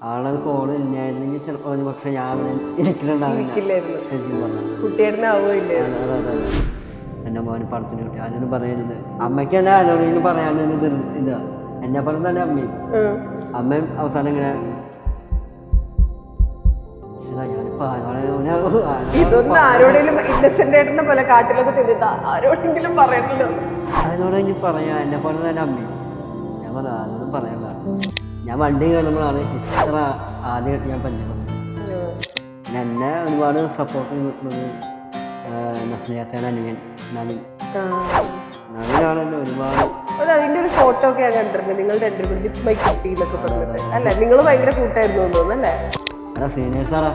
ആളെ കോള് ഇല്ലായിരുന്നെങ്കിൽ ചിലപ്പോൾ ഒരു പക്ഷെ ഞാൻ അവിടെ ഇരിക്കലുണ്ടാവില്ലായിരുന്നു ശരിക്കും പറഞ്ഞാൽ. അതെ അതെ അതെ. എൻ്റെ മോന് പടത്തിന് കിട്ടി അതിന് പറയുന്നത് അമ്മയ്ക്ക് തന്നെ ആരോടെങ്കിലും പറയാനൊരു ഇതാ എന്നെ പോലെ തന്നെ അമ്മയും അവസാനം ഇങ്ങനെ ഇതൊന്നും ആരോടെങ്കിലും ഇന്നസെന്റ് ആയിട്ടിന്റെ പോലെ കാട്ടിലൊക്കെ തിന്നിട്ടാ ആരോടെങ്കിലും പറയണല്ലോ. അതിനോടെങ്കിൽ പറയാ എന്നെ പോലെ തന്നെ അമ്മയും ഞാൻ പറഞ്ഞു ആരോടും പറയണ്ട. ഞാൻ വണ്ടി കയറുമ്പോഴാണ് ഇത്ര ആദ്യമായിട്ട് ഞാൻ പരിചയപ്പെടുന്നത്. പിന്നെ എന്നെ ഒരുപാട് സപ്പോർട്ട് ചെയ്തിട്ടുള്ളത് നസ്ലിയാത്തേൻ അനിയൻ നവീനാണെന്നെ ഒരുപാട്. അതിന്റെ ഒരു ഫോട്ടോ ഒക്കെ ഞാൻ കണ്ടിട്ടുണ്ട് നിങ്ങൾ രണ്ടുപേരും വിത്ത് മൈ കുട്ടി എന്നൊക്കെ പറഞ്ഞിട്ട് അല്ലേ? നിങ്ങൾ ഭയങ്കര കൂട്ടായിരുന്നു തോന്നുന്നു അല്ലേ? എടാ സീനിയേഴ്സാടാ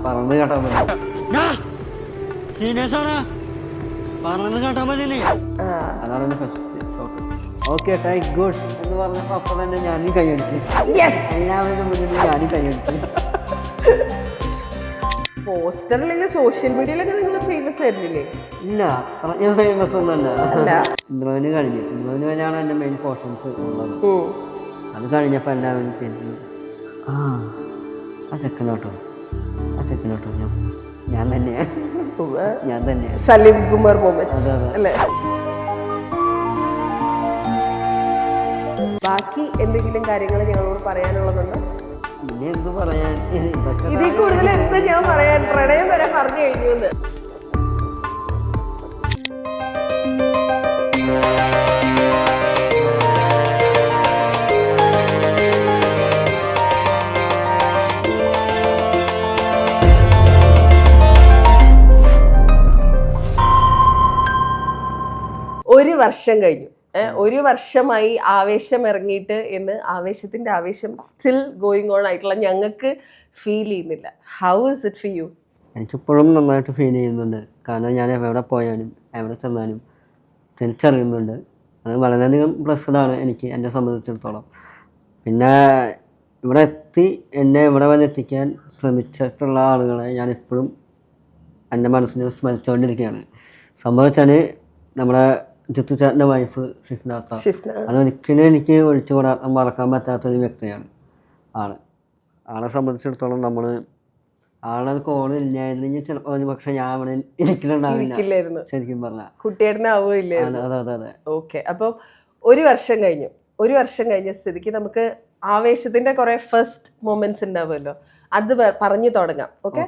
പറഞ്ഞത് കേട്ടാ മതി. സീനിയേഴ്സാടാ പറഞ്ഞത് കേട്ടാ മതി. അതാണ് എൻ്റെ first photo. Okay take good എന്ന് പറഞ്ഞപ്പോൾ അപ്പം തന്നെ ഞാനും കൈയടിച്ചു. എല്ലാവരുടെ മുന്നിൽ ഞാനും കൈയടിച്ചു. പോസ്റ്ററിലെങ്കിൽ സോഷ്യൽ മീഡിയയിലൊക്കെ നിങ്ങൾ ഫേമസ് ആയിരുന്നില്ലേ? ഇല്ല ഞാൻ ഫേമസ് ഒന്നല്ല. ഇന്ദ്രവന് കഴിഞ്ഞു. ഇന്ദ്രവന് വരെയാണ് എൻ്റെ മെയിൻ പോർഷൻസ് ഉള്ളത്. അത് കഴിഞ്ഞപ്പോൾ എല്ലാവരും തിരിഞ്ഞു ആ ചെക്കനോട്ടോ ഞാൻ തന്നെയാണ് സലീം കുമാർ മൊമെന്റ്സ് അല്ലേ? ബാക്കി എന്തെങ്കിലും കാര്യങ്ങൾ ഞങ്ങളോട് പറയാനുള്ളതുണ്ടോ? ഇനി എന്ത് പറയാൻ? ഇതിൽ കൂടുതൽ എന്ത് ഞാൻ പറയാൻ? പ്രണയം വരെ പറഞ്ഞു കഴിഞ്ഞു. ഒരു വർഷം കഴിഞ്ഞു. ഒരു വർഷമായി ആവേശം ഇറങ്ങിയിട്ട് എന്ന് ആവേശത്തിന്റെ ആവേശം സ്റ്റിൽ ഗോയിങ് ഓൺ ആയിട്ടുള്ള ഞങ്ങൾക്ക് ഫീൽ ചെയ്യുന്നില്ല. How is it for you? എനിക്കിപ്പോഴും നന്നായിട്ട് ഫീൽ ചെയ്യുന്നുണ്ട്. കാരണം ഞാൻ എവിടെ പോയാലും എവിടെ ചെന്നാലും തിരിച്ചറിയുന്നുണ്ട്. അത് വളരെയധികം ബ്ലെസ്ഡാണ് എനിക്ക് എന്നെ സംബന്ധിച്ചിടത്തോളം. പിന്നെ ഇവിടെ എത്തി എന്നെ ഇവിടെ വരെ എത്തിക്കാൻ ശ്രമിച്ചിട്ടുള്ള ആളുകളെ ഞാനിപ്പോഴും എൻ്റെ മനസ്സിൽ സ്മരിച്ചുകൊണ്ടിരിക്കുകയാണ്. സംഭവിച്ചാൽ നമ്മുടെ ജിത്തു ചേട്ടൻ്റെ വൈഫ് ഷിഫ്നാത്ത. അതൊരിക്കലും എനിക്ക് ഒഴിച്ചുകൂടാൻ മറക്കാൻ പറ്റാത്തൊരു വ്യക്തിയാണ് ആളെ സംബന്ധിച്ചിടത്തോളം. നമ്മൾ ആളെ കോള് ഇല്ലായിരുന്നെങ്കിൽ ചിലപ്പോൾ ഒരു പക്ഷെ ഞാൻ അവിടെ ഇരിക്കലുണ്ടാവില്ലായിരുന്നു ശരിക്കും പറഞ്ഞാൽ. കുട്ടിയേട്ടനാവില്ലായിരുന്നു. അതെ അതെ അതെ. ഓക്കെ, അപ്പം ഒരു വർഷം കഴിഞ്ഞ സ്ഥിതിക്ക് നമുക്ക് ആവേശത്തിന്റെ കുറെ ഫസ്റ്റ് മൊമെന്റ്സ് ഉണ്ടാവുമല്ലോ, അത് പറഞ്ഞു തുടങ്ങാം. ഓക്കെ,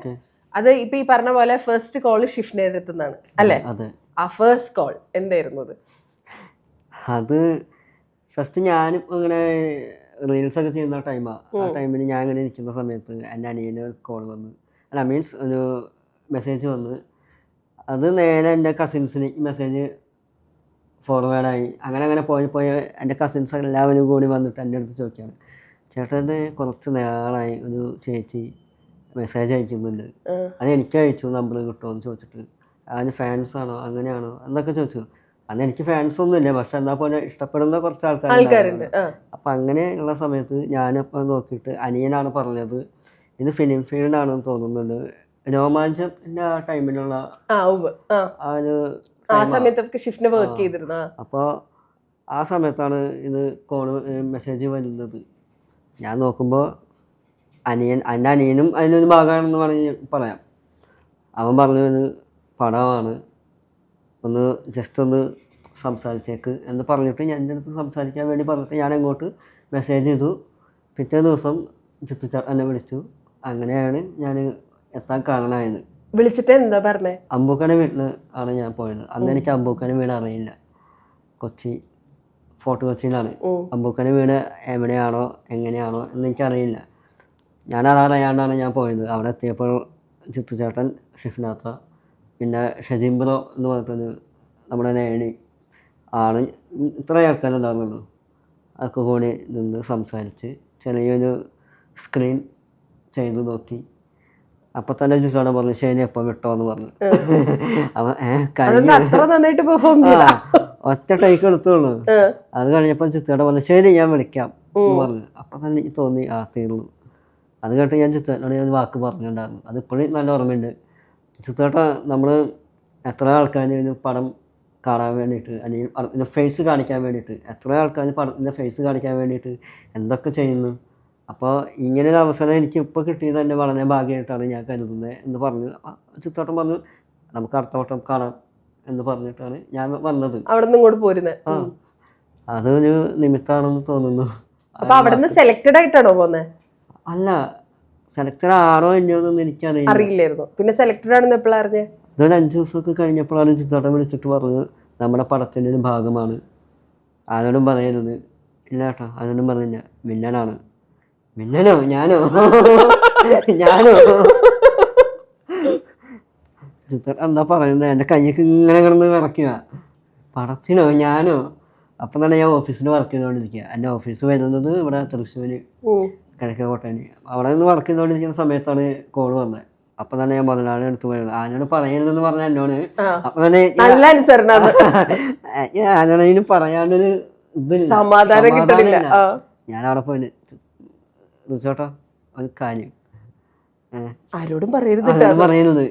അത് ഇപ്പൊ ഈ പറഞ്ഞ പോലെ ഫസ്റ്റ് കോള് ഷിഫ്നയുടെ അടുത്തുനിന്നാണ് അല്ലേ? ആ ഫസ്റ്റ് കോൾ എന്തായിരുന്നു? അത് ഫസ്റ്റ് ഞാനും അങ്ങനെ റീൽസൊക്കെ ചെയ്യുന്ന ടൈമാണ്. ആ ടൈമിൽ ഞാൻ ഇങ്ങനെ ഇരിക്കുന്ന സമയത്ത് എൻ്റെ അനിയന് കോൾ വന്നു. അല്ല മീൻസ് ഒരു മെസ്സേജ് വന്ന്. അത് നേരെ എൻ്റെ കസിൻസിന് മെസ്സേജ് ഫോർവേഡായി. അങ്ങനെ പോയി എൻ്റെ കസിൻസ് എല്ലാവരും കൂടി വന്നിട്ട് എൻ്റെ അടുത്ത് ചോദിക്കുകയാണ്, ചേട്ടൻ്റെ കുറച്ച് നാളായി ഒരു ചേച്ചി മെസ്സേജ് അയക്കുന്നുണ്ട്, അത് എനിക്ക് അയച്ചു നമ്പർ കിട്ടുമോ എന്ന് ചോദിച്ചിട്ട്. അതിന് ഫാൻസാണോ അങ്ങനെയാണോ എന്നൊക്കെ ചോദിച്ചു. അന്ന് എനിക്ക് ഫാൻസ് ഒന്നുമില്ല, പക്ഷെ എന്നാൽ പോലെ ഇഷ്ടപ്പെടുന്ന കുറച്ച് ആൾക്കാരുണ്ട്. അപ്പം അങ്ങനെയുള്ള സമയത്ത് ഞാനപ്പോൾ നോക്കിയിട്ട് അനിയനാണ് പറഞ്ഞത് ഇത് ഫിലിം ഫീൽഡാണെന്ന് തോന്നുന്നുണ്ട്. രോമാഞ്ചത്തിൻ്റെ ആ ടൈമിലുള്ള ആ ഒരു അപ്പോൾ ആ സമയത്താണ് ഇത് കോള് മെസ്സേജ് വരുന്നത്. ഞാൻ നോക്കുമ്പോൾ എൻ്റെ അനിയനും അതിനൊരു ഭാഗമാണെന്ന് പറയാം. അവൻ പറഞ്ഞത് പടമാണ്, ജസ്റ്റ് ഒന്ന് സംസാരിച്ചേക്ക് എന്ന് പറഞ്ഞിട്ട് എൻ്റെ അടുത്ത് സംസാരിക്കാൻ വേണ്ടി പറഞ്ഞിട്ട് ഞാൻ അങ്ങോട്ട് മെസ്സേജ് ചെയ്തു. പിറ്റേ ദിവസം ജിത്തു ചേട്ടൻ എന്നെ വിളിച്ചു. അങ്ങനെയാണ് ഞാൻ എത്താൻ കാരണമായത്. വിളിച്ചിട്ട് എന്താ പറഞ്ഞേ? അമ്പൂക്കൻ്റെ വീട്ടിൽ ആണ് ഞാൻ പോയത്. അന്ന് എനിക്ക് അമ്പൂക്കൻ്റെ വീട് അറിയില്ല. ഫോർട്ട് കൊച്ചിയിലാണ്. അമ്പൂക്കൻ്റെ വീട് എവിടെയാണോ എങ്ങനെയാണോ എന്ന് എനിക്കറിയില്ല. അതറിയാണ്ടാണ് ഞാൻ പോയത്. അവിടെ എത്തിയപ്പോൾ ജിത്തു ചേട്ടൻ, ഷിഫ്നാത്ത, പിന്നെ ഷജീംബ്രോ എന്ന് പറഞ്ഞിട്ടൊരു നമ്മുടെ നേടി ആണ്, ഇത്ര ആൾക്കാരുണ്ടാകുന്നുള്ളൂ. അതൊക്കെ കൂടി നിന്ന് സംസാരിച്ച് ചെറിയൊരു സ്ക്രീൻ ചെയ്ത് നോക്കി. അപ്പം തന്നെ ജിസോടെ പറഞ്ഞു ശരി എപ്പോൾ വിട്ടോ എന്ന് പറഞ്ഞു. അവൻ ഒറ്റ ടൈക്ക് എടുത്തോളൂ. അത് കഴിഞ്ഞപ്പോൾ ചിത്തോടെ പറഞ്ഞു ശരി ഞാൻ വിളിക്കാം എന്ന് പറഞ്ഞു. അപ്പം തന്നെ എനിക്ക് തോന്നി തീർന്നു. അത് കേട്ട് ഞാൻ ചിത്തോനോട് ഞാൻ വാക്ക് പറഞ്ഞിട്ടുണ്ടായിരുന്നു. അതിപ്പോഴും നല്ല ഓർമ്മയുണ്ട്. ചിത്തോട്ട നമ്മൾ എത്ര ആൾക്കാർ ഒരു പടം കാണാൻ വേണ്ടിയിട്ട് അല്ലെങ്കിൽ പടത്തിൻ്റെ ഫേസ് കാണിക്കാൻ വേണ്ടിയിട്ട് എത്ര ആൾക്കാർ പടത്തിൻ്റെ ഫേസ് കാണിക്കാൻ വേണ്ടിയിട്ട് എന്തൊക്കെ ചെയ്യുന്നു. അപ്പോൾ ഇങ്ങനെ ഒരു അവസരം എനിക്ക് ഇപ്പോൾ കിട്ടിയത് തന്നെ വളരെ ഭാഗ്യമായിട്ടാണ് ഞാൻ കരുതുന്നത് എന്ന് പറഞ്ഞു. ചിത്തോട്ടം പറഞ്ഞു നമുക്ക് അടുത്ത വട്ടം കാണാം എന്ന് പറഞ്ഞിട്ടാണ് ഞാൻ വന്നത്. അവിടെ നിന്ന് ഇങ്ങോട്ട് പോരുന്നത്. ആ അതൊരു നിമിത്തമാണെന്ന് തോന്നുന്നു. അപ്പൊ അവിടെ നിന്ന് സെലക്റ്റഡ് ആയിട്ടാണോ പോകുന്നത്? അല്ല, സെലക്റ്റഡ് ആണോ ഇല്ലയോന്നൊന്നും എനിക്കറിയില്ല, അറിയില്ലായിരുന്നു. പിന്നെ സെലക്റ്റഡ് ആണെന്ന് എപ്പോഴാണ് അറിഞ്ഞത്? ഇതൊരു 5 ദിവസമൊക്കെ കഴിഞ്ഞപ്പോഴാണ് ചിത്തോട്ടം വിളിച്ചിട്ട് പറഞ്ഞു നമ്മുടെ പടത്തിൻ്റെ ഒരു ഭാഗമാണ്. ആരോടും പറയരുത്. ഇല്ല കേട്ടോ, ആരോടും പറഞ്ഞില്ല. മിന്നനാണ്. മിന്നനോ? ഞാനോ? ഞാനോ? ചിത്തോട്ടം എന്താ പറയുന്നത്? എൻ്റെ കയ്യൊക്കെ ഇങ്ങനെ കിടന്ന് വിറയ്ക്കുക. പടത്തിനോ? ഞാനോ? അപ്പം തന്നെ ഞാൻ ഓഫീസിൽ വർക്ക് ചെയ്തുകൊണ്ടിരിക്കുക. എൻ്റെ ഓഫീസ് വരുന്നത് ഇവിടെ തൃശ്ശൂർ കിഴക്കേക്കോട്ടയിൽ. അവിടെ നിന്ന് വർക്ക് ചെയ്തുകൊണ്ടിരിക്കുന്ന സമയത്താണ് കോൾ വന്നത്. അപ്പം തന്നെ ഞാൻ മുതലാളി എടുത്ത് പോയത്. ആനോട് പറയരുതെന്ന് പറഞ്ഞാൽ എന്നോട് അപ്പം തന്നെ ആനോടതിന് പറയാണ്ടൊരു ഇതില്ല, സമാധാനം കിട്ടണില്ല. ഞാൻ അവിടെ പോയി റിസോർട്ടോ ഒരു കാര്യം ആരോടും പറയരുത് പറയുന്നത്.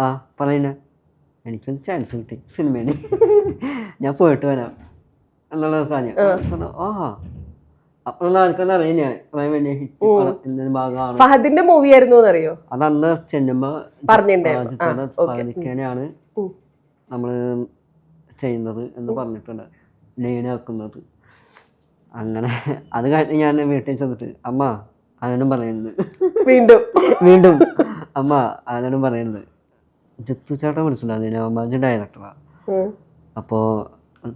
ആ പറയുന്ന എനിക്കൊരു ചാൻസ് കിട്ടി സിനിമയിൽ, ഞാൻ പോയിട്ട് വരാം എന്നുള്ള കാര്യം. ആ അപ്പോഴൊന്നും ആൾക്കാരും അറിയില്ല ഇത്രയും വലിയ ഹിറ്റ് പടത്തിന്റെ ഭാഗമാണ്. ഫഹദിന്റെ മൂവി ആയിരുന്നു അറിയോ? അത് അന്ന് ചെല്ലുമ്പോ ഫഹദിക്കാനെയാണ് നമ്മൾ ചെയ്യുന്നത് എന്ന് പറഞ്ഞിട്ടുണ്ട്, ലൈന് വെക്കുന്നത്. അങ്ങനെ അത് കഴിഞ്ഞ് ഞാൻ വീട്ടിൽ ചെന്നിട്ട് അമ്മ അതിനും പറയുന്നത് വീണ്ടും അമ്മ അതിനും പറയുന്നത് ജിത്തു ചേട്ടൻ വിളിച്ചിട്ടുണ്ടായിരുന്നു, നവമാജ് ഡയറക്ടറാണ്. അപ്പോൾ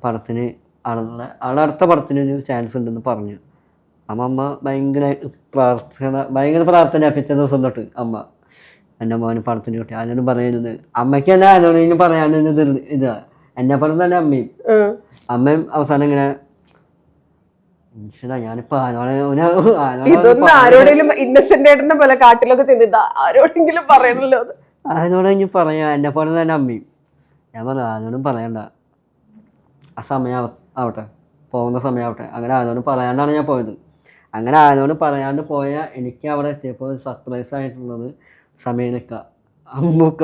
പടത്തിന് ആളുടെ അടുത്ത പടത്തിന് ഒരു ചാൻസ് ഉണ്ടെന്ന് പറഞ്ഞു. അമ്മ ഭയങ്കര പ്രാർത്ഥന പിറ്റേ ദിവസം തൊട്ട് അമ്മ എൻ്റെ മോന് പടത്തിന് കിട്ടി. അതിനോട് പറയുന്നത് അമ്മയ്ക്ക് തന്നെ അതിനോട് പറയാനൊരു ഇതാ. എന്നെ പോലെ തന്നെ അമ്മയും അവസാനം ഇങ്ങനെ ഞാനിപ്പോ അതിനോട് പറയാ എന്നെ പോലെ തന്നെ അമ്മയും. ഞാൻ പറഞ്ഞു അതിനോടും പറയണ്ട, ആ സമയം ആവട്ടെ, പോകുന്ന സമയമാവട്ടെ. അങ്ങനെ അതിനോട് പറയാണ്ടാണ് ഞാൻ പോയത്. അങ്ങനെ അതിനോട് പറയാണ്ട് പോയ എനിക്ക് അവിടെ എത്തിയപ്പോൾ സർപ്രൈസ് ആയിട്ടുള്ളത് സമീനക്ക, അമ്പൂക്ക,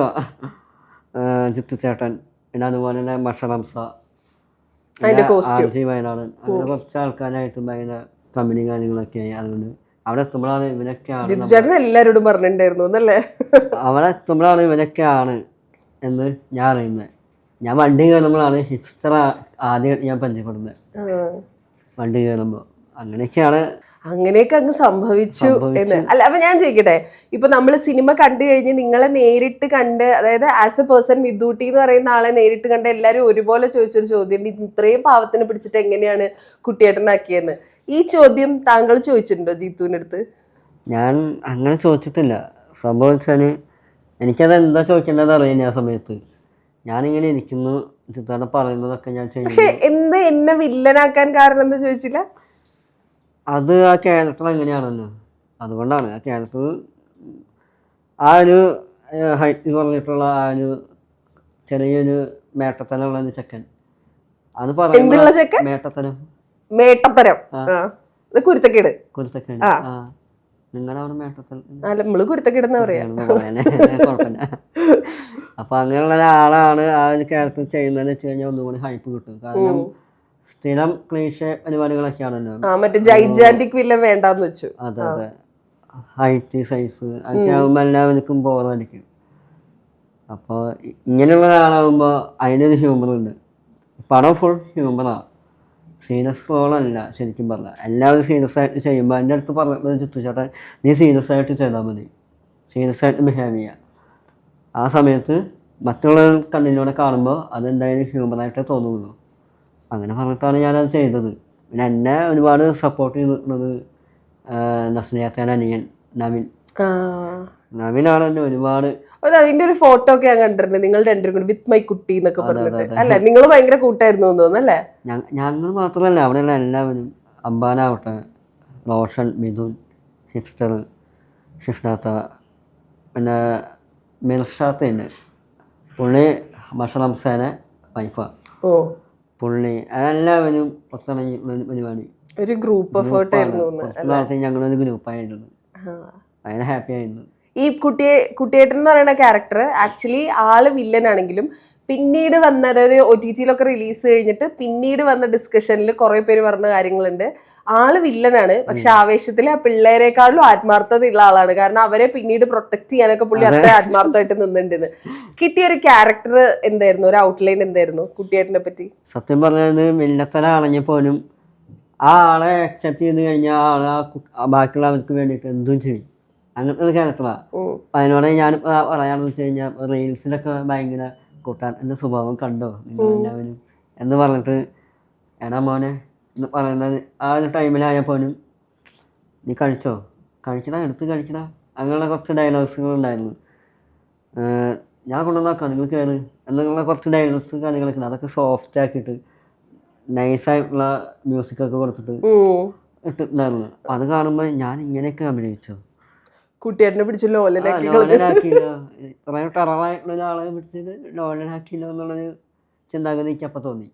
ജിത്തു ചേട്ടൻ, പിന്നെ അതുപോലെ തന്നെ മഷറംസ, ആർജി വയനാടൻ, അങ്ങനെ കുറച്ച് ആൾക്കാരായിട്ട് ഭയങ്കര കമ്പനി കാര്യങ്ങളൊക്കെ ആയി. അതുകൊണ്ട് അവിടെ എത്തുമ്പോഴാണ് ഇവരൊക്കെയാണ് എല്ലാവരോടും പറഞ്ഞിട്ടുണ്ടായിരുന്നു എന്നല്ലേ, അവിടെ എത്തുമ്പോഴാണ് ഇവരൊക്കെയാണ് എന്ന് ഞാൻ അറിയുന്നത്. ഞാൻ വണ്ടി കയറുമ്പോഴാണ് ഹിപ്സ്റ്റർ ആദ്യം ഞാൻ പരിചയപ്പെടുന്നത്, വണ്ടി കയറുമ്പോൾ. അങ്ങനെയൊക്കെ അങ്ങ് സംഭവിച്ചു എന്ന്. അല്ല, അപ്പൊ ഞാൻ ചോദിക്കട്ടെ, ഇപ്പൊ നമ്മള് സിനിമ കണ്ടു കഴിഞ്ഞ് നിങ്ങളെ നേരിട്ട് കണ്ട്, അതായത് ആസ് എ പേഴ്സൺ മിദ്ദൂട്ടി എന്ന് പറയുന്ന ആളെ നേരിട്ട് കണ്ട് എല്ലാരും ഒരുപോലെ ചോദിച്ചൊരു ചോദ്യം, ഇത്രയും പാവത്തിന് പിടിച്ചിട്ട് എങ്ങനെയാണ് കുട്ടിയേട്ടനാക്കിയെന്ന്. ഈ ചോദ്യം താങ്കൾ ചോദിച്ചിട്ടുണ്ടോ ജീത്തുവിൻ്റെ അടുത്ത്? ഞാൻ അങ്ങനെ ചോദിച്ചിട്ടില്ല. സംഭവിച്ചാല് എനിക്കത് എന്താ ചോദിക്കേണ്ടത് അറിയില്ല. ആ സമയത്ത് ഞാനിങ്ങനെ ഇരിക്കുന്നു, ചിത്രം പറയുന്നതൊക്കെ ഞാൻ ചെയ്യും. പക്ഷെ എന്നെ വില്ലനാക്കാൻ കാരണം എന്താ ചോദിച്ചില്ല? അത് ആ ക്യാരക്ടർ എങ്ങനെയാണല്ലോ, അതുകൊണ്ടാണ്. ആ ക്യാരക്ടർ ആ ഒരു ഹൈറ്റ് കുറഞ്ഞിട്ടുള്ള ആ ഒരു ചെറിയൊരു മേട്ടത്തനമുള്ള ഒരു ചെക്കൻ, അത് പറയുന്നത് മേട്ടത്തരം കുരുത്തക്കേട്. നിങ്ങളവിടെ മേട്ടത്തൻ, നമ്മള് കുരുത്തക്കേടെന്ന് പറയാ. കുഴപ്പമില്ല. അപ്പൊ അങ്ങനെയുള്ള ഒരാളാണ് ആ ഒരു ക്യാരക്ടർ ചെയ്യുന്നതെന്ന് വെച്ച് കഴിഞ്ഞാൽ ഒന്നുകൂടി ഹൈപ്പ് കിട്ടും. കാരണം സ്ഥിരം ക്ലീശ പരിപാടികളൊക്കെയാണല്ലോ. മറ്റേ ജൈജാന്റിക് വില്ലൻ വേണ്ടാന്ന് വെച്ചു. അതെ അതെ, ഹൈറ്റ് സൈസ് അതൊക്കെ ആകുമ്പോൾ എല്ലാവർക്കും ബോറടിക്കും. അപ്പോൾ ഇങ്ങനെയുള്ള ഒരാളാകുമ്പോൾ അതിനൊരു ഹ്യൂമറുണ്ട്. പടം ഫുൾ ഹ്യൂമറാണ്, സീരിയസ് റോളല്ല ശരിക്കും പറഞ്ഞാൽ. എല്ലാവരും സീരിയസ് ആയിട്ട് ചെയ്യുമ്പോൾ എൻ്റെ അടുത്ത് പറഞ്ഞത് ജിത്തു ചേട്ടൻ നീ സീരിയസ് ആയിട്ട് ചെയ്താൽ മതി, സീരിയസ് ആയിട്ട് ബിഹേവ് ചെയ്യുക. ആ സമയത്ത് മറ്റുള്ള കണ്ണിലൂടെ കാണുമ്പോൾ അതെന്തായാലും ഹ്യൂമറായിട്ടേ തോന്നുള്ളൂ. അങ്ങനെ പറഞ്ഞിട്ടാണ് ഞാനത് ചെയ്തത്. പിന്നെ എന്നെ ഒരുപാട് സപ്പോർട്ട് ചെയ്തിട്ടുള്ളത് നസ്രിയാത്തേൻ്റെ അനിയൻ നവീനാണ് എന്നെ ഒരുപാട്. അതിന്റെ ഒരു ഫോട്ടോ ഒക്കെ ഞാൻ കണ്ടിട്ടുണ്ട്, നിങ്ങൾ രണ്ടുപേരും കൂടി വിത്ത് മൈ കുട്ടി എന്നൊക്കെ പറഞ്ഞിട്ട്. അല്ലെ, നിങ്ങൾ ഭയങ്കര കൂട്ടായിരുന്നു തോന്നുന്നല്ലേ? ഞങ്ങൾ മാത്രമല്ല, അവിടെയുള്ള എല്ലാവരും, അമ്പാനാവട്ടെ, റോഷൻ, മിഥുൻ, ഹിപ്സ്റ്റർ, ഷിഫ്നാത്ത, പിന്നെ മിർഷാത്തുണ്ട്, പുള്ളി മഷറംസേനെ വൈഫാ, പുള്ളി, അതെല്ലാവരും ഒത്തിണങ്ങി പരിപാടി. ഒരു ഗ്രൂപ്പ് എഫേർട്ട് ആയിരുന്നു. ഞങ്ങളൊരു ഗ്രൂപ്പായിരുന്നു, ഭയങ്കര ഹാപ്പി ആയിരുന്നു. ഈ കുട്ടിയേട്ടൻ എന്ന് പറയുന്ന ക്യാരക്ടർ ആക്ച്വലി ആള് വില്ലനാണെങ്കിലും പിന്നീട് വന്ന, അതായത് OTT-ലൊക്കെ റിലീസ് കഴിഞ്ഞിട്ട് പിന്നീട് വന്ന ഡിസ്കഷനിൽ കുറെ പേര് പറഞ്ഞ കാര്യങ്ങളുണ്ട്. ആള് വില്ലനാണ്, പക്ഷെ ആവേശത്തിൽ ആ പിള്ളേരെക്കാളും ആത്മാർത്ഥതയുള്ള ആളാണ്. കാരണം അവരെ പിന്നീട് പ്രൊട്ടക്ട് ചെയ്യാനൊക്കെ പുള്ളി അത്ര ആത്മാർത്ഥമായിട്ട് നിന്നിട്ടുണ്ട്. കിട്ടിയ ഒരു ക്യാരക്ടർ എന്തായിരുന്നു, ഒരു ഔട്ട്ലൈൻ എന്തായിരുന്നു കുട്ടിയേട്ടനെ പറ്റി? സത്യം പറഞ്ഞത് വില്ലത്തല ആണെങ്കിൽ പോലും ആ ആളെ അക്സെപ്റ്റ് ചെയ്ത് കഴിഞ്ഞാൽ ബാക്കിയുള്ളവർക്ക് വേണ്ടിയിട്ട് എന്തും ചെയ്യും. അങ്ങനത്തെ ഒരു ക്യാരക്ടറാണ്. അതിനോട് ഞാൻ പറയാണെന്ന് വെച്ച് കഴിഞ്ഞാൽ റീൽസിലൊക്കെ ഭയങ്കര കൂട്ടാൻ്റെ സ്വഭാവം കണ്ടോ നിങ്ങൾ എല്ലാവരും എന്ന് പറഞ്ഞിട്ട് എടാ മോനെ എന്ന് പറയുന്നത് ആ ഒരു ടൈമിലായപ്പോലും നീ കഴിച്ചോ, കഴിക്കടാ, എടുത്ത് കഴിക്കടാ, അങ്ങനെയുള്ള കുറച്ച് ഡയലോഗ്സുകൾ ഉണ്ടായിരുന്നു. ഞാൻ കൊണ്ടുവന്നാക്കാം നിങ്ങൾ കയറ് എന്നുള്ള കുറച്ച് ഡയലോഗ്സ് കാര്യങ്ങളൊക്കെ ഉണ്ട്. അതൊക്കെ സോഫ്റ്റ് ആക്കിയിട്ട് നൈസായിട്ടുള്ള മ്യൂസിക്കൊക്കെ കൊടുത്തിട്ട് ഇട്ടിട്ടുണ്ടായിരുന്നു. അത് കാണുമ്പോൾ ഞാൻ ഇങ്ങനെയൊക്കെ അഭിനയിച്ചോ, കുട്ടിയേട്ടനെ പിടിച്ച് ലോലനാക്കിയില്ല, ഇത്രയും ടെററായിട്ടുള്ള ഒരാളെ പിടിച്ചിട്ട് ലോലനാക്കിയില്ല എന്നുള്ളൊരു ചിന്താഗതി എനിക്ക് അപ്പം തോന്നി.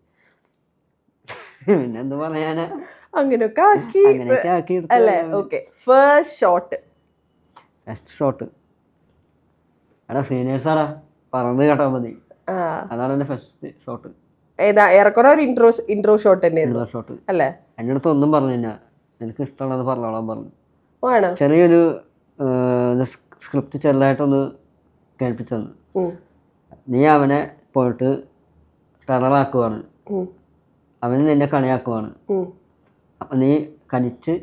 പിന്നെ എന്ത് പറയാനാ, അങ്ങനെയൊക്കെ ആക്കി അങ്ങനെയൊക്കെ ആക്കി അല്ലേ? ഓക്കെ, ഫസ്റ്റ് ഷോട്ട് എടാ സീനിയേഴ്സാടാ പറഞ്ഞത് കേട്ടാൽ മതി, അതാണ് എൻ്റെ ഫസ്റ്റ് ഷോട്ട്. ഏതാ ഏറെക്കുറെ ഒരു ഇൻട്രോ ഷോട്ട് തന്നെയായിരുന്നു ഷോട്ട് അല്ലേ? എൻ്റെ അടുത്ത് ഒന്നും പറഞ്ഞില്ല, എനിക്ക് ഇഷ്ടമുള്ളത് പറഞ്ഞോളാൻ പറഞ്ഞു. വേണം ചെറിയൊരു സ്ക്രിപ്റ്റ് ചെറുതായിട്ടൊന്ന് കേൾപ്പിച്ചു തന്നു. നീ അവനെ പോയിട്ട് ടെററാക്കുവാണ്, അവന് നിന്നെ കളിയാക്കുവാണ്, അപ്പം നീ കനിച്ച്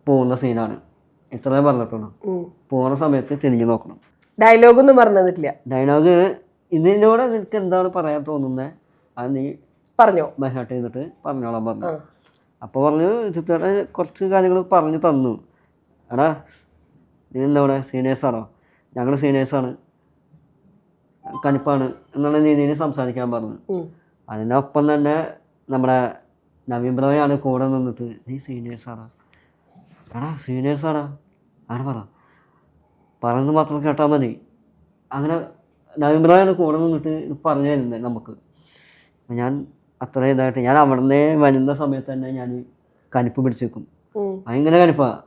പോകുന്ന സീനാണ്, ഇത്രേ പറഞ്ഞിട്ടുള്ളൂ. പോകുന്ന സമയത്ത് തിരിഞ്ഞു നോക്കണം. ഡയലോഗൊന്നും പറഞ്ഞിട്ടില്ല. ഡയലോഗ് ഇതിനോട് നിനക്ക് എന്താണ് പറയാൻ തോന്നുന്നത് അത് നീ പറഞ്ഞോ, ബൈഹാർട്ട് ചെയ്തിട്ട് പറഞ്ഞോളാൻ പറഞ്ഞു. അപ്പോൾ പറഞ്ഞു ചിത്രയുടെ കുറച്ച് കാര്യങ്ങൾ പറഞ്ഞു തന്നു. എടാ നീ എന്താ ഇവിടെ സീനിയേഴ്സാണോ, ഞങ്ങൾ സീനിയേഴ്സാണ്, കനിപ്പാണ് എന്നുള്ള രീതിയിൽ സംസാരിക്കാൻ പറഞ്ഞു. അതിനൊപ്പം തന്നെ നമ്മുടെ നവീൻ ബ്രോയാണ് കൂടെ നിന്നിട്ട് നീ സീനിയേഴ്സാണോ, എടാ സീനിയേഴ്സാണോ അങ്ങനെ പറയുന്നത് മാത്രം കേട്ടാൽ മതി. അങ്ങനെ നവീൻ ബ്രോയാണ് കൂടെ നിന്നിട്ട് പറഞ്ഞു തരുന്നത് നമുക്ക്. ഞാൻ അത്ര ഇതായിട്ട് ഞാൻ അവിടുന്ന് വരുന്ന സമയത്ത് തന്നെ ഞാൻ കനിപ്പ് പിടിച്ച് വെക്കും, ഭയങ്കര കനിപ്പാണ്.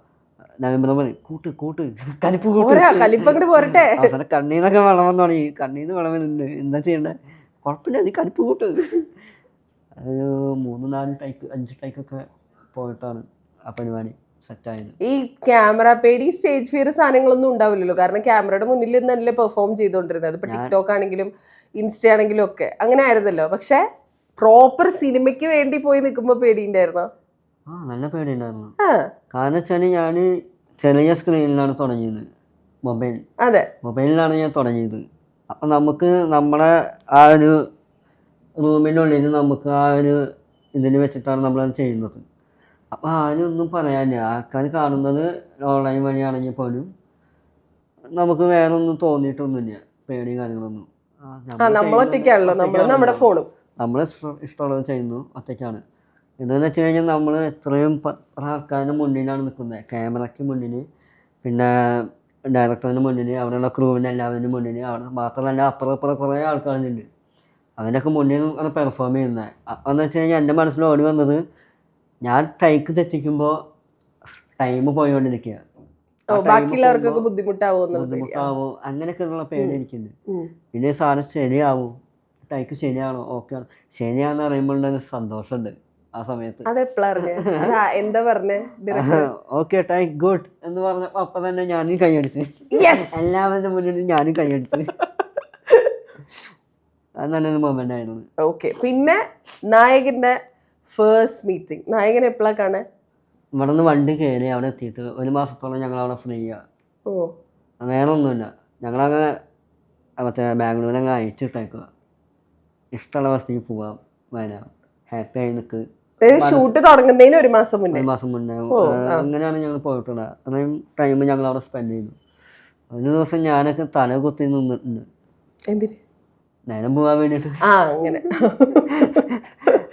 നവംബർ കൂട്ട് കൂട്ട് കലിപ്പ് പോരട്ടെ. അവസാനം കണ്ണീന്നൊക്കെ വെള്ളം തുടങ്ങി, കണ്ണീന്ന് വെള്ളം വരുന്നുണ്ട്, എന്താ ചെയ്യണ്ടേ, കുഴപ്പമില്ല നീ കലിപ്പ് കൂട്ട്. ഒരു 3-4 ടൈക്ക് 5 ടൈക്കൊക്കെ പോയിട്ടാണ് ആ പരിപാടി സെറ്റായത്. ഈ ക്യാമറ പേടി സ്റ്റേജ് ഫിയർ സാധനങ്ങളൊന്നും ഉണ്ടാവില്ലല്ലോ, കാരണം ക്യാമറയുടെ മുന്നിൽ നിന്നല്ലേ പെർഫോം ചെയ്തുകൊണ്ടിരുന്നത്. അതിപ്പോൾ ടിക്ടോക്ക് ആണെങ്കിലും ഇൻസ്റ്റ ആണെങ്കിലും ഒക്കെ അങ്ങനെ ആയിരുന്നല്ലോ. പക്ഷെ പ്രോപ്പർ സിനിമയ്ക്ക് വേണ്ടി പോയി നിൽക്കുമ്പോൾ പേടിയുണ്ടായിരുന്നോ? നല്ല പേടിയുണ്ടായിരുന്നു. കാരണം വെച്ചാൽ ഞാൻ ചെറിയ സ്ക്രീനിലാണ് തുടങ്ങിയത്, മൊബൈലിലാണ് ഞാൻ തുടങ്ങിയത്. അപ്പം നമുക്ക് നമ്മുടെ ആ ഒരു റൂമിനുള്ളിൽ നമുക്ക് ആ ഒരു ഇതിന് വെച്ചിട്ടാണ് നമ്മളത് ചെയ്യുന്നത്. അപ്പോൾ ആരൊന്നും പറയാനില്ല, ആൾക്കാർ കാണുന്നത് ഓൺലൈൻ വഴിയാണെങ്കിൽ പോലും നമുക്ക് വേറെ ഒന്നും തോന്നിയിട്ടൊന്നുമില്ല, പേടിയും കാര്യങ്ങളൊന്നും. നമ്മൾ ഇഷ്ടമുള്ളത് ചെയ്യുന്നു, ഒറ്റയ്ക്കാണ്. എന്താണെന്ന് വെച്ച് കഴിഞ്ഞാൽ നമ്മൾ എത്രയും ആൾക്കാരുടെ മുന്നിലാണ് നിൽക്കുന്നത്, ക്യാമറയ്ക്ക് മുന്നിൽ, പിന്നെ ഡയറക്ടറിന് മുന്നിൽ, അവിടെയുള്ള ക്രൂവിന് എല്ലാവരും മുന്നിൽ, അവിടെ മാത്രമല്ല അപ്പുറം കുറേ ആൾക്കാരുണ്ട്, അതിനൊക്കെ മുന്നിൽ ആണ് പെർഫോം ചെയ്യുന്നത്. അപ്പം എന്ന് വെച്ച് കഴിഞ്ഞാൽ എൻ്റെ മനസ്സിൽ ഓടി വന്നത് ഞാൻ ടൈക്ക് തെറ്റിക്കുമ്പോൾ ടൈം പോയിക്കൊണ്ടിരിക്കുക, ബുദ്ധിമുട്ടാവോ അങ്ങനെയൊക്കെയുള്ള പേടി എനിക്കുണ്ട്. പിന്നെ സാധനം ശരിയാവും, ടൈക്ക് ശരിയാണോ, ഓക്കെ ആണ്, ശരിയാണെന്ന് പറയുമ്പോൾ സന്തോഷമുണ്ട് ആ സമയത്ത്. എന്താ പറഞ്ഞേ, ഓക്കെ ടൈക്ക് ഗുഡ് എന്ന് പറഞ്ഞപ്പോൾ അപ്പം തന്നെ ഞാനും കൈയടിച്ചു, എല്ലാവരുടെ മുന്നിൽ ഞാനും കൈയടിച്ചു. അത് നല്ലൊരു മൊമെന്റ് ആയിരുന്നു. ഓക്കെ, പിന്നെ നായകന്റെ ഫസ്റ്റ് മീറ്റിംഗ്, നായകൻ എപ്പോഴാണ് കാണാൻ? ഇവിടെ നിന്ന് വണ്ടി കയറി അവിടെ എത്തിയിട്ട് 1 മാസത്തോളം ഞങ്ങളവിടെ ഫ്രീ ആണ്, വേറെ ഒന്നുമില്ല. ഞങ്ങളങ്ങനെ മറ്റേ ബാംഗ്ലൂരങ്ങ് അയച്ചിട്ടേക്കുക, ഇഷ്ടമുള്ള ബസ്സിൽ പോവാം, വരാം, ഹാപ്പി ആയി നിൽക്ക്. ഷൂട്ട് തുടങ്ങുന്നതിന് 1 മാസം മുന്നേ അങ്ങനെയാണ് ഞങ്ങൾ പോയിട്ടുള്ളത്. അത്രയും ടൈം ഞങ്ങൾ അവിടെ സ്പെൻഡ് ചെയ്തു. ഒരു ദിവസം ഞാനൊക്കെ തല കുത്തി നിന്നിട്ടുണ്ട്, എന്തിന്, നേരം പോകാൻ വേണ്ടിയിട്ട്. അങ്ങനെ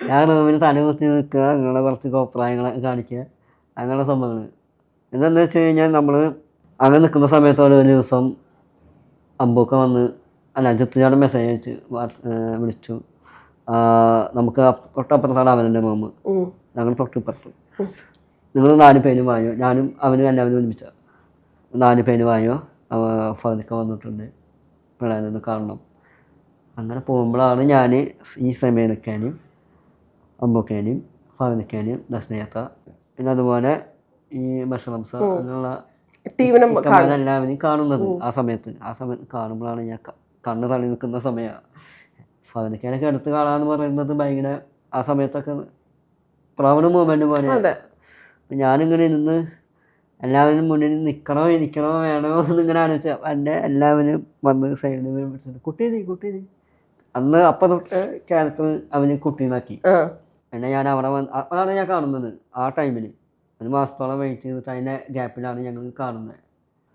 ഞാൻ റൂമിൽ തല കുത്തി നിൽക്കുക, അങ്ങനെ കുറച്ച് അഭിപ്രായങ്ങളൊക്കെ കാണിക്കുക, അങ്ങനെയുള്ള സംഭവങ്ങൾ. എന്താണെന്ന് വെച്ച് കഴിഞ്ഞാൽ നമ്മൾ അങ്ങനെ നിൽക്കുന്ന സമയത്തോടെ ഒരു ദിവസം അമ്പൂക്ക വന്ന് അജിത്തിനോട് മെസ്സേജ് അയച്ച് വിളിച്ചു. നമുക്ക് തൊട്ടപ്പുറത്താണ് അവൻ്റെ റൂം, ഞങ്ങൾ തൊട്ടിപ്പുറത്ത്. നിങ്ങൾ 4 പേരും വായോ, ഞാനും അവനും എല്ലാവരും ഒരുമിച്ച 4 പേര് വായോ, ഫാദിക്ക വന്നിട്ടുണ്ട്, പിള്ളേരൊന്ന് കാണണം. അങ്ങനെ പോകുമ്പോഴാണ് ഞാൻ ഈ സമയനക്കാനും അമ്പൂക്കാനും ഫാദിക്കാനും ദസ്നയത്ത പിന്നെ അതുപോലെ ഈ മഷ്റൂംസ് അങ്ങനെയുള്ള ടീമിനും എല്ലാവരും കാണുന്നത് ആ സമയത്ത് കാണുമ്പോഴാണ് ഞാൻ കണ്ണ് തള്ളി നിൽക്കുന്ന സമയമാണ്. ഫഹദിക്കാനൊക്കെ എടുത്ത് കാണാന്ന് പറയുന്നത് ഭയങ്കര ആ സമയത്തൊക്കെ പ്രൗഡ് മൂമെന്റ് പോലെയാണ്. ഞാനിങ്ങനെ ഇരുന്ന് എല്ലാവരും മുന്നിൽ നിൽക്കണോ ഇരിക്കണോ വേണോ എന്നിങ്ങനെ ആലോചിച്ച എൻ്റെ എല്ലാവരും വന്ന് സൈഡിൽ പിടിച്ചിട്ട് കുട്ടി അന്ന് അപ്പം തൊട്ട് ക്യാരക്ടർ അവന് കുട്ടീനാക്കി. പിന്നെ ഞാൻ അവിടെ അപ്പോഴാണ് ഞാൻ കാണുന്നത്. ആ ടൈമിൽ 1 മാസത്തോളം വെയിറ്റ് ചെയ്തിട്ട് അതിൻ്റെ ഗ്യാപ്പിലാണ് ഞങ്ങൾ കാണുന്നത്.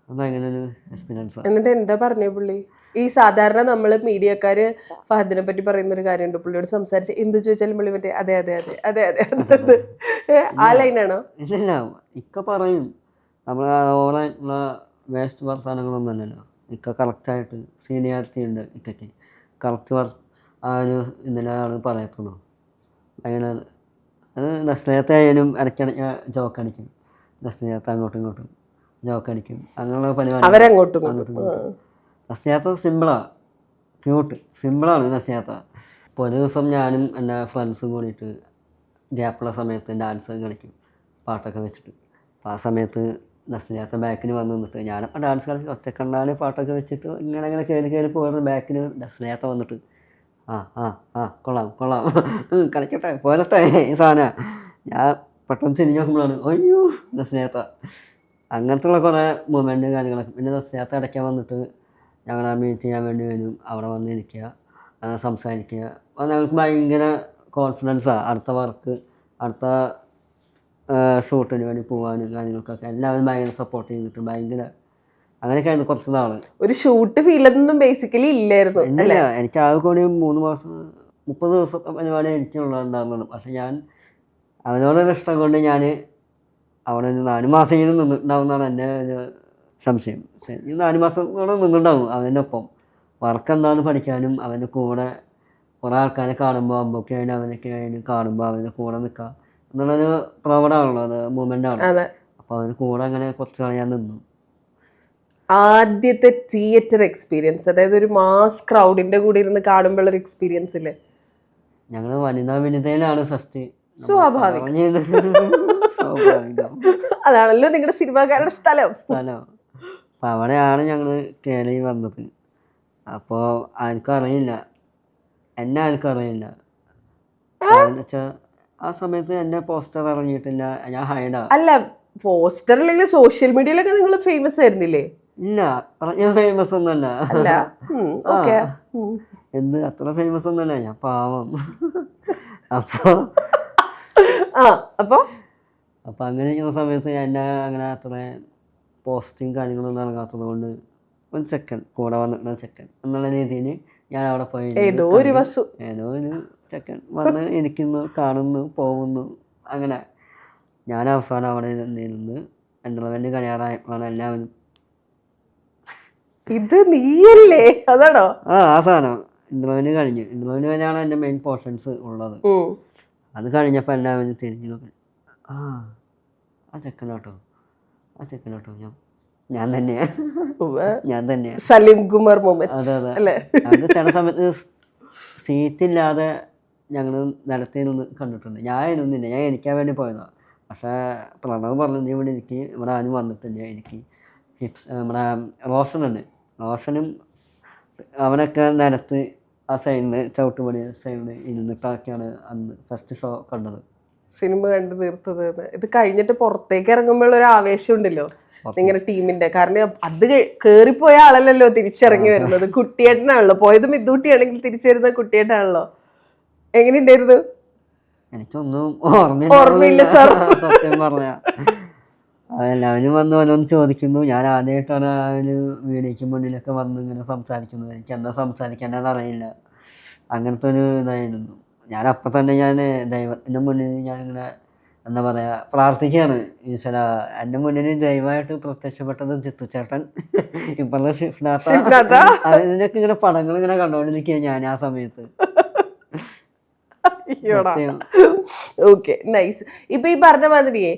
അത് അങ്ങനെ ഒരു എക്സ്പീരിയൻസ്. എന്നിട്ട് എന്താ പറഞ്ഞേ പുള്ളി? ഈ സാധാരണ നമ്മൾ മീഡിയക്കാര് ഫഹദിനെ പറ്റി പറയുന്ന ഒരു കാര്യമുണ്ട്, പുള്ളിയോട് സംസാരിച്ച് എന്ത് ചോദിച്ചാലും പുള്ളി മറ്റേ അതെ അതെ അതെ അതെ അതെ അതെ ആ ലൈനാണോ? ഇല്ല, ഇക്ക പറയും. നമ്മൾ ഓവറായിട്ടുള്ള വേസ്റ്റ് വർത്താനങ്ങളൊന്നും അല്ലല്ലോ. ഇക്ക കറക്റ്റായിട്ട് സീനിയാരിറ്റി ഉണ്ട് ഇക്കയ്ക്ക്. കറക്റ്റ് ആ ഒരു ഇതിലാണ് പറയത്തുള്ളൂ. അങ്ങനെ അത് നസ്ലിയത്ത് ആയാലും ഇടയ്ക്കിടയ്ക്ക് ജോക്ക് അടിക്കും. നസ്ലിയത്ത് അങ്ങോട്ടും ഇങ്ങോട്ടും ജോക്ക് അടിക്കും. അങ്ങനെയുള്ള പരിപാടി. നസ്ലിയത്ത് സിമ്പിളാണ്, ക്യൂട്ട് സിമ്പിളാണ് നസ്ലിയത്ത്. ഇപ്പോൾ ഒരു ദിവസം ഞാനും എൻ്റെ ഫ്രണ്ട്സും കൂടിയിട്ട് ഗ്യാപ്പുള്ള സമയത്ത് ഡാൻസ് കളിക്കും പാട്ടൊക്കെ വെച്ചിട്ട്. അപ്പോൾ ആ സമയത്ത് നസ്ലിയത്ത് ബാക്കിന് വന്ന് നിന്നിട്ട് ഞാനപ്പോൾ ഡാൻസ് കളിച്ച് ഒറ്റക്കണ്ണാൽ പാട്ടൊക്കെ വെച്ചിട്ട് ഇങ്ങനെ കയറി പോയത് ബാക്കിന് നസ്ലിയത്ത് വന്നിട്ട് കൊള്ളാം കളിക്കട്ടെ പോരട്ടെ ഈ സാധനം. ഞാൻ പെട്ടെന്ന് തിരിഞ്ഞ് നോക്കുമ്പോഴാണ് അയ്യോ നസ്ലിയത്ത്. അങ്ങനത്തുള്ള കുറേ മൊമെൻറ്റ് കാര്യങ്ങളൊക്കെ. പിന്നെ നസ്ലിയത്ത് ഇടയ്ക്ക് വന്നിട്ട് ഞങ്ങളെ മീറ്റ് ചെയ്യാൻ വേണ്ടി വരും. അവിടെ വന്നിരിക്കുക, സംസാരിക്കുക. അപ്പോൾ ഞങ്ങൾക്ക് ഭയങ്കര കോൺഫിഡൻസാണ് അടുത്ത വർക്ക്, അടുത്ത ഷൂട്ടിന് വേണ്ടി പോകാനും കാര്യങ്ങൾക്കൊക്കെ എല്ലാവരും ഭയങ്കര സപ്പോർട്ട് ചെയ്തിട്ട് ഭയങ്കര അങ്ങനെയൊക്കെ ആയിരുന്നു കുറച്ച് നാൾ. ഒരു ഷൂട്ട് ഫീലൊന്നും ബേസിക്കലി ഇല്ലായിരുന്നു. ഇല്ല, എനിക്ക് ആകെ കൂടി 3 മാസം 30 ദിവസത്തെ പരിപാടി എനിക്കുള്ളതുണ്ടായിരുന്നുള്ളൂ. പക്ഷെ ഞാൻ അവനോടൊരു ഇഷ്ടം കൊണ്ട് ഞാൻ അവിടെ ഒരു 4 മാസമെങ്കിലും നിന്നിട്ടുണ്ടാവുമെന്നാണ് എൻ്റെ ഒരു സംശയം. ഈ 4 മാസം കൂടെ നിന്നിട്ടുണ്ടാവും അവൻ്റെ ഒപ്പം. വർക്ക് എന്താണെന്ന് പഠിക്കാനും അവൻ്റെ കൂടെ കുറേ ആൾക്കാരെ കാണുമ്പോൾ അമ്പൊക്കെ ആയാലും അവനൊക്കെ ആയാലും കാണുമ്പോൾ അവൻ്റെ കൂടെ നിൽക്കുക എന്നുള്ളൊരു പ്രൗഡാണല്ലോ, അത് മൂമെൻ്റാണ്. അപ്പോൾ അവൻ്റെ കൂടെ അങ്ങനെ കുറച്ച് നാൾ ഞാൻ നിന്നു. ആദ്യത്തെ തിയേറ്റർ എക്സ്പീരിയൻസ്, അതായത് ഒരു മാസ് ക്രൗഡിന്റെ കൂടെ ഇരുന്ന് കാണുമ്പോഴുള്ള ഒരു എക്സ്പീരിയൻസ് ഇല്ലേ? ഞങ്ങൾ വനിതയിലാണ് ഫസ്റ്റ്. സ്വാഭാവികം, അതാണല്ലോ നിങ്ങളുടെ സിനിമാക്കാരുടെ സ്ഥലം. അപ്പം അവിടെയാണ് ഞങ്ങൾ കയറി വന്നത്. അപ്പോൾ ആർക്കും അറിയില്ല, എന്നെ ആർക്കും അറിയില്ല. വെച്ചാൽ ആ സമയത്ത് എന്നെ പോസ്റ്റർ ഇറങ്ങിയിട്ടില്ല, ഞാൻ ഹൈഡാ. അല്ല, പോസ്റ്ററിലെങ്കിൽ സോഷ്യൽ മീഡിയയിലൊക്കെ നിങ്ങൾ ഫേമസ് ആയിരുന്നില്ലേ? ഇല്ല, ഞാൻ ഫേമസ് ഒന്നുമല്ല. എന്ത് അത്ര ഫേമസ് ഒന്നുമല്ല, ഞാൻ പാവം. അപ്പോൾ അങ്ങനെ ഇരിക്കുന്ന സമയത്ത് എന്നെ അങ്ങനെ അത്ര പോസ്റ്റിങ് കാര്യങ്ങളൊന്നും ഇറങ്ങാത്തത് കൊണ്ട് ഒരു ചെക്കൻ കൂടെ വന്നിട്ടുള്ള ചെക്കൻ എന്നുള്ള രീതിയിൽ ഞാൻ അവിടെ പോയി. ഏതോ ഒരു ചെക്കൻ വന്ന് ഇരിക്കുന്നു, കാണുന്നു, പോകുന്നു. അങ്ങനെ ഞാൻ അവസാനം അവിടെ നിന്ന് എൻ്റർമെൻറ്റ് കഴിയാറായപ്പോഴാണ് എല്ലാവരും ഇത് നീയല്ലേ അതാണോ ആ സാധനം ഇൻ്റർവ്യൂവിന് കഴിഞ്ഞു. ഇൻ്റർവ്യൂവിന് കഴിഞ്ഞാണ് എൻ്റെ മെയിൻ പോർഷൻസ് ഉള്ളത്. അത് കഴിഞ്ഞപ്പോൾ എല്ലാവരും തിരിഞ്ഞു നോക്കി, ആ ചെക്കനാട്ടോ ഞാൻ തന്നെയാണ് സലീം കുമാർ മൊമെന്റ്. അതെ അത് ചില സമയത്ത് സീറ്റില്ലാതെ ഞങ്ങൾ നിലത്തിൽ നിന്ന് കണ്ടിട്ടുണ്ട്. ഞാൻ എനിക്കാൻ വേണ്ടി പോയതാണ്. പക്ഷേ പ്രണവ് പറഞ്ഞു നീ ഇവിടെ ഇവിടെ ആരും വന്നിട്ടില്ല. എനിക്ക് നമ്മുടെ റോഷനും അവനൊക്കെ നിലത്ത് ആ സൈഡിൽ ചവിട്ടുപടി സൈഡിൽ ഇരുന്നിട്ടൊക്കെയാണ് അന്ന് ഫസ്റ്റ് ഷോ കണ്ടത്, സിനിമ കണ്ടു തീർത്തത്. ഇത് കഴിഞ്ഞിട്ട് പുറത്തേക്ക് ഇറങ്ങുമ്പോൾ ഒരു ആവേശം ഉണ്ടല്ലോ നിങ്ങളുടെ ടീമിന്റെ. കാരണം അത് കേറിപ്പോയ ആളല്ലല്ലോ തിരിച്ചിറങ്ങി വരുന്നത്, കുട്ടിയേട്ടനാണല്ലോ. പോയത് മിദ്ദൂട്ടിയാണെങ്കിൽ തിരിച്ചു വരുന്നത് കുട്ടിയേട്ടാണല്ലോ. എങ്ങനെയുണ്ടായിരുന്നു? എനിക്കൊന്നും ഓർമ്മയില്ല സാർ, സത്യം പറഞ്ഞ. എല്ലാവരും വന്ന് ഓരോന്ന് ചോദിക്കുന്നു. ഞാൻ ആദ്യമായിട്ടാണ് ആ ഒരു വീഡിയോയ്ക്ക് മുന്നിലൊക്കെ വന്ന് ഇങ്ങനെ സംസാരിക്കുന്നത്. എനിക്ക് എന്താ സംസാരിക്കേണ്ടതെന്ന് അറിയില്ല. അങ്ങനത്തെ ഒരു ഇതായിരുന്നു. ഞാൻ അപ്പം തന്നെ ദൈവത്തിൻ്റെ മുന്നിൽ ഞാനിങ്ങനെ എന്താ പറയുക പ്രാർത്ഥിക്കുകയാണ്, ഈശ്വര എൻ്റെ മുന്നിൽ ദൈവമായിട്ട് പ്രത്യക്ഷപ്പെട്ടത് ജിത്തു ചേട്ടൻ, ഇപ്പോഴത്തെ ഷിഫ്നാഥ. അതിനൊക്കെ ഇങ്ങനെ പടങ്ങൾ ഇങ്ങനെ കണ്ടുകൊണ്ടിരിക്കുക ഞാൻ ആ സമയത്ത്. Okay, nice. ഇപ്പൊ ഈ പറഞ്ഞ മാതിരിയേ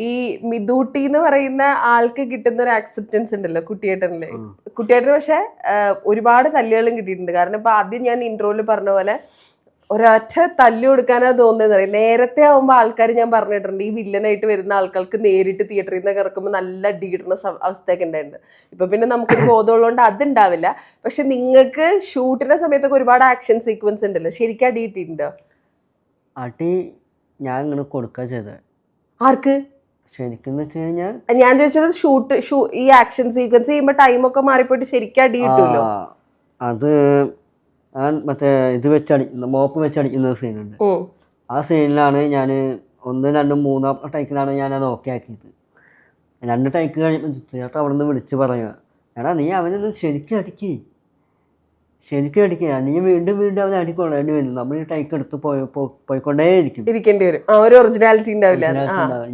ഈ മിദൂട്ടി എന്ന് പറയുന്ന ആൾക്ക് കിട്ടുന്ന ഒരു ആക്സെപ്റ്റൻസ് ഉണ്ടല്ലോ കുട്ടിയേട്ടനില്. കുട്ടിയേട്ടന് പക്ഷെ ഒരുപാട് തല്ലുകളും കിട്ടിയിട്ടുണ്ട്. കാരണം ഇപ്പൊ ആദ്യം ഞാൻ ഇൻട്രോയിൽ പറഞ്ഞ പോലെ ഒരൊറ്റ തല്ലു കൊടുക്കാനാ തോന്നുന്നത്. നേരത്തെ ആവുമ്പോ ആൾക്കാർ, ഞാൻ പറഞ്ഞിട്ടുണ്ട്, ഈ വില്ലനായിട്ട് വരുന്ന ആൾക്കാർക്ക് നേരിട്ട് തിയേറ്ററിൽ നിന്ന് ഇറക്കുമ്പോൾ നല്ല അടി കിട്ടുന്ന അവസ്ഥയൊക്കെ ഉണ്ടായിട്ടുണ്ട്. ഇപ്പൊ പിന്നെ നമുക്കൊരു ബോധമുള്ളതുകൊണ്ട് അതുണ്ടാവില്ല. പക്ഷെ നിങ്ങൾക്ക് ഷൂട്ടിന്റെ സമയത്തൊക്കെ ഒരുപാട് ആക്ഷൻ സീക്വൻസ് ഉണ്ടല്ലോ, ശരിക്കും അടി കിട്ടിയിട്ടുണ്ടോ? അടി ഞാൻ ഇങ്ങനെ കൊടുക്കുക ചെയ്തത്. ആർക്ക്? ശരിക്കും വെച്ച് കഴിഞ്ഞാൽ ഞാൻ ചോദിച്ചത് ഈ ആക്ഷൻ സീക്വൻസ് ചെയ്യുമ്പോ ടൈമൊക്കെ മാറിപ്പോയിട്ട് ശരിക്കും അടി കിട്ടുമല്ലോ. അത് ഞാൻ മറ്റേ ഇത് വെച്ചടിക്കുന്ന മോപ്പ് വെച്ചടിക്കുന്ന സീനുണ്ട്. ആ സീനിലാണ് ഞാൻ 1, 2, 3 ടൈക്കിലാണ് ഞാനത് ഓക്കെ ആക്കിയത്. 2 ടൈക്ക് കഴിയുമ്പോൾ ചേട്ടാ അവിടെ നിന്ന് വിളിച്ച് പറയുക, എടാ നീ അവനൊന്ന് ശരിക്കും അടിക്കുക, നീ വീണ്ടും അവനെ അടിക്കൊള്ളേണ്ടി വരും. നമ്മൾ ഈ ടൈക്ക് എടുത്ത് പോയിക്കൊണ്ടേയിരിക്കേണ്ടി വരും. ഒരു ഒറിജിനാലിറ്റി ഉണ്ടാവില്ല.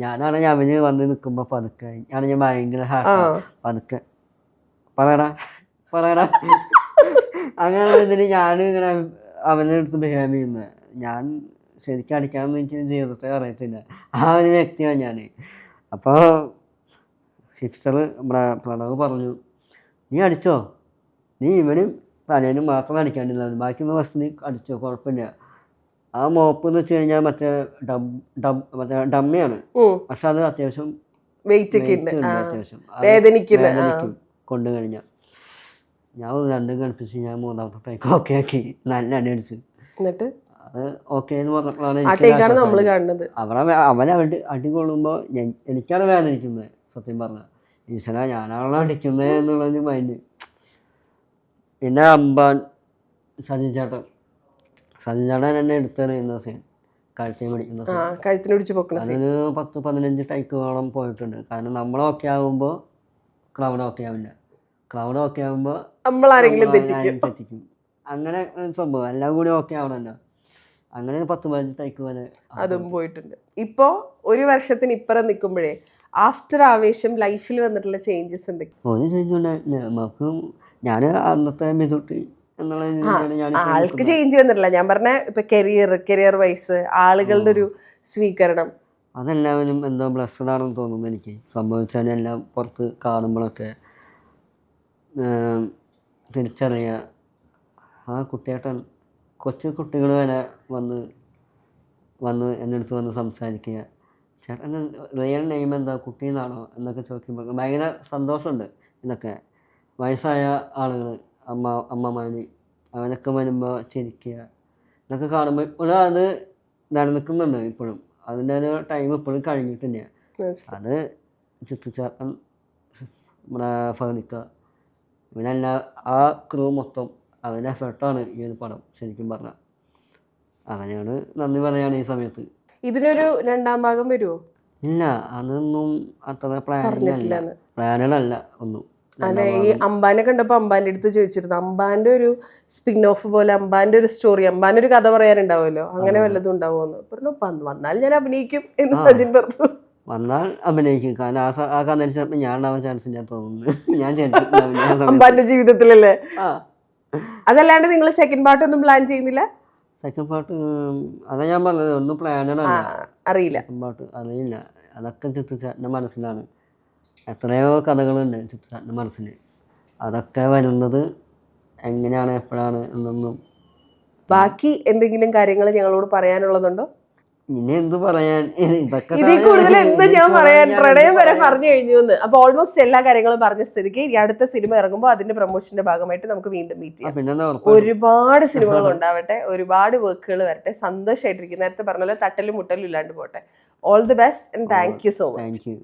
ഞാനാണെങ്കിൽ അവന് വന്ന് നിൽക്കുമ്പോൾ പതുക്കെ ആണെങ്കിൽ ഭയങ്കര ഹാപ്പി, പതുക്കെ പറയടാ അങ്ങനെ ഇതിന് ഞാനും ഇങ്ങനെ അവൻ്റെ അടുത്ത് ബിഹേവ് ചെയ്യുന്നത്. ഞാൻ ശരിക്കും അടിക്കാമെന്ന് എനിക്ക് ജീവിതത്തെ അറിയത്തില്ല. ആ ഒരു വ്യക്തിയാണ് ഞാൻ. അപ്പോൾ ഹിപ്സ്റ്റർ നമ്മുടെ പ്രണവ് പറഞ്ഞു, നീ അടിച്ചോ, നീ ഇവനും തലേനും മാത്രം അടിക്കാണ്ടില്ല, ബാക്കിയുള്ള വസ്തുനി അടിച്ചോ, കുഴപ്പമില്ല. ആ മോപ്പ് എന്ന് വെച്ച് കഴിഞ്ഞാൽ മറ്റേ ഡമ്മിയാണ്, പക്ഷെ അത് അത്യാവശ്യം വെയിറ്റ് അത്യാവശ്യം കൊണ്ടു കഴിഞ്ഞാൽ ഞാൻ 2 കളിപ്പിച്ച് ഞാൻ 3ാമത്തെ ടൈക്ക് ഓക്കെ ആക്കി, നല്ല അടി അടിച്ചു. എന്നിട്ട് അത് ഓക്കെ എന്ന് പറഞ്ഞപ്പോഴാണ് അവനെ അടി കൊള്ളുമ്പോൾ എനിക്കാണ് വേദനിക്കുന്നത്. സത്യം പറഞ്ഞാൽ ഈശ്വര ഞാനാണല്ലോ അടിക്കുന്നത് എന്നുള്ളൊരു മൈൻഡ്. പിന്നെ അമ്പാൻ സജിൻ ചേട്ടൻ എന്നെ എടുത്തെറിയുന്ന സീൻ, കഴുത്തിന് പിടിക്കുന്ന സീൻ, അതിന് 10-15 ടൈക്കോളം പോയിട്ടുണ്ട്. കാരണം നമ്മളൊക്കെ ആകുമ്പോൾ ക്രൗഡ് ഓക്കെ ആവില്ല, ക്രൗഡ് ഓക്കെ ആകുമ്പോൾ തെറ്റിക്കും. അങ്ങനെ സംഭവം എല്ലാം കൂടി ഓക്കെ ആവണല്ലോ. അങ്ങനെ 10-15 ടൈക്ക് വരെ അതും പോയിട്ടുണ്ട്. ഇപ്പോ 1 വർഷത്തിന് ഇപ്പുറം നിൽക്കുമ്പോഴേ ആഫ്റ്റർ ആവേശം ലൈഫിൽ വന്നിട്ടുള്ള ചേഞ്ചസ് എന്തൊക്കെയാണ്? ഒരു ചേഞ്ച് ഉണ്ടായിട്ടില്ല നമുക്ക്. ഞാൻ അന്നത്തെ മിതുട്ടി എന്നുള്ള ആൾക്ക് ചേഞ്ച് വന്നിട്ടില്ല. ഞാൻ പറഞ്ഞ ഇപ്പൊ കരിയർ വൈസ് ആളുകളുടെ ഒരു സ്വീകരണം അതെല്ലാവരും എന്തോ ബ്ലസ്ഡ് ആണെന്ന് തോന്നുന്നു എനിക്ക്. സംഭവിച്ചാലും എല്ലാം പുറത്ത് കാണുമ്പോഴൊക്കെ തിരിച്ചറിയുക. ആ കുട്ടിയേട്ടൻ കൊച്ചു കുട്ടികൾ വരെ വന്ന് എൻ്റെ അടുത്ത് വന്ന് സംസാരിക്കുക, ചേട്ടൻ റിയൽ നെയിം എന്താ കുട്ടീന്നാണോ എന്നൊക്കെ ചോദിക്കുമ്പോൾ ഭയങ്കര സന്തോഷമുണ്ട്. ഇതൊക്കെ വയസ്സായ ആളുകൾ, അമ്മമാർ, അവനൊക്കെ വരുമ്പോൾ ചിരിക്കുക, ഇതൊക്കെ കാണുമ്പോൾ ഇപ്പോഴും അത് നിലനിൽക്കുന്നുണ്ട്. ഇപ്പോഴും അതിൻ്റെ ഒരു ടൈം ഇപ്പോഴും കഴിഞ്ഞിട്ടില്ല. അത് ചിത്തുചേട്ടൻ, നമ്മുടെ ഫഹദിക്ക, ഇവനെല്ലാം ആ ക്രൂ മൊത്തം അവൻ്റെ എഫേർട്ടാണ് ഈ ഒരു പടം. ശരിക്കും പറഞ്ഞാൽ അവനോട് നന്ദി പറയാണ് ഈ സമയത്ത്. ഇതിനൊരു 2ാം ഭാഗം വരുമോ? ഇല്ല, അതൊന്നും അത്ര പ്ലാനുകളല്ല ഒന്നും. അല്ലെ, ഈ അംബാനെ കണ്ടപ്പോൾ അംബാന്റെ അടുത്ത് ചോദിച്ചിരുന്നു, അംബാന്റെ ഒരു സ്പിൻ ഓഫ് പോലെ അംബാന്റെ ഒരു സ്റ്റോറി, അംബാന്റെ ഒരു കഥ പറയാനുണ്ടാവുമല്ലോ, അങ്ങനെ വല്ലതും ഉണ്ടാവുമെന്ന് പറഞ്ഞു. വന്നാൽ ഞാൻ അഭിനയിക്കും എന്ന് സജിൻ പറഞ്ഞു. വന്നാൽ അഭിനയിക്കും. കാരണം ആ കഥ ചിലപ്പോൾ ഞാൻ ഉണ്ടാവാൻ ചാൻസ് ഇല്ല തോന്നുന്നു. ഞാൻ അംബാന്റെ ജീവിതത്തിലല്ലേ. അതല്ലാണ്ട് നിങ്ങൾ സെക്കൻഡ് പാർട്ട് ഒന്നും പ്ലാൻ ചെയ്യുന്നില്ല? സെക്കൻഡ് പാർട്ട് അതാ ഞാൻ പറഞ്ഞത്, ഒന്നും പ്ലാനല്ല, അറിയില്ല. സെക്കൻഡ് പാർട്ട് അറിയില്ല. അതൊക്കെ ചിത്തുചേട്ടൻ്റെ മനസ്സിലാണ്. എത്രയോ കഥകളുണ്ട് ചിത്തുചേട്ടൻ്റെ മനസ്സിൽ. അതൊക്കെ വരുന്നത് എങ്ങനെയാണ്, എപ്പോഴാണ് എന്നൊന്നും. ബാക്കി എന്തെങ്കിലും കാര്യങ്ങൾ ഞങ്ങളോട് പറയാനുള്ളതുണ്ടോ? ഇനി എന്ത് പറയാൻ, ഇതിൽ കൂടുതൽ എന്ത് ഞാൻ പറയാൻ, പ്രണയം വരെ പറഞ്ഞു കഴിഞ്ഞു എന്ന്. അപ്പൊ ഓൾമോസ്റ്റ് എല്ലാ കാര്യങ്ങളും പറഞ്ഞ സ്ഥിതിക്ക് ഈ അടുത്ത സിനിമ ഇറങ്ങുമ്പോൾ അതിന്റെ പ്രൊമോഷന്റെ ഭാഗമായിട്ട് നമുക്ക് വീണ്ടും മീറ്റ് ചെയ്യാം. ഒരുപാട് സിനിമകൾ ഉണ്ടാവട്ടെ, ഒരുപാട് വർക്കുകൾ വരട്ടെ, സന്തോഷമായിട്ടിരിക്കും. നേരത്തെ പറഞ്ഞല്ലോ, തട്ടലും മുട്ടലും ഇല്ലാണ്ട് പോട്ടെ. All the best and thank you so much.